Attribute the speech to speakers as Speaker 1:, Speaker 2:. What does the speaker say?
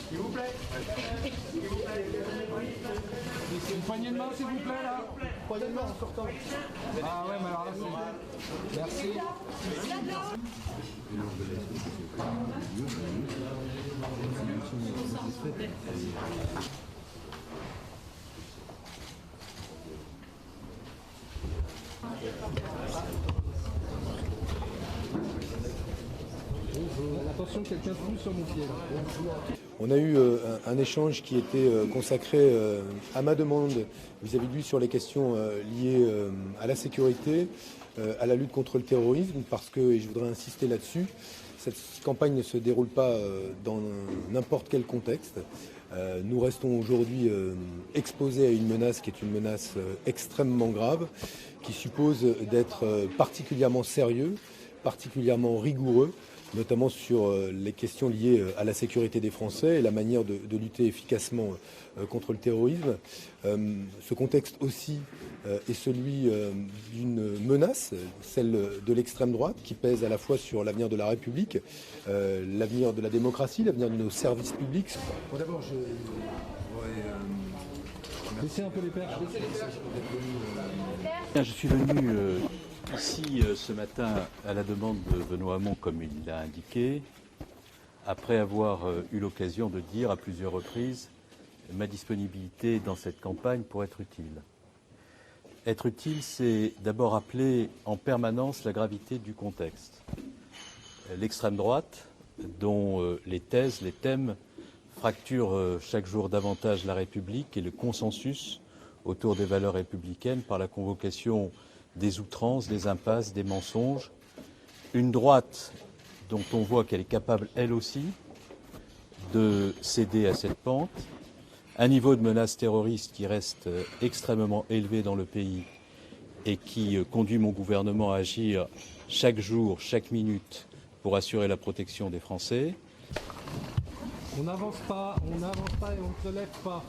Speaker 1: S'il vous plaît. Une poignée de main, s'il vous plaît, là. Poignée de main en sortant. Ah ouais, mais alors là, c'est... Merci. Attention, quelqu'un se pousse sur mon pied.
Speaker 2: On a eu un échange qui était consacré à ma demande vis-à-vis de lui sur les questions liées à la sécurité, à la lutte contre le terrorisme, parce que, et je voudrais insister là-dessus, cette campagne ne se déroule pas dans n'importe quel contexte. Nous restons aujourd'hui exposés à une menace qui est une menace extrêmement grave, qui suppose d'être particulièrement sérieux, particulièrement rigoureux, notamment sur les questions liées à la sécurité des Français et la manière de lutter efficacement contre le terrorisme. Ce contexte aussi est celui d'une menace, celle de l'extrême droite, qui pèse à la fois sur l'avenir de la République, l'avenir de la démocratie, l'avenir de nos services publics. Bon, d'abord, je voudrais...
Speaker 1: Laissez un peu les perches.
Speaker 3: Je suis venu ici ce matin à la demande de Benoît Hamon, comme il l'a indiqué, après avoir eu l'occasion de dire à plusieurs reprises ma disponibilité dans cette campagne pour être utile. Être utile, c'est d'abord rappeler en permanence la gravité du contexte. L'extrême droite, dont les thèses, les thèmes fracturent chaque jour davantage la République et le consensus autour des valeurs républicaines par la convocation des outrances, des impasses, des mensonges. Une droite dont on voit qu'elle est capable, elle aussi, de céder à cette pente. Un niveau de menace terroriste qui reste extrêmement élevé dans le pays et qui conduit mon gouvernement à agir chaque jour, chaque minute pour assurer la protection des Français.
Speaker 1: On n'avance pas et on ne se lève pas.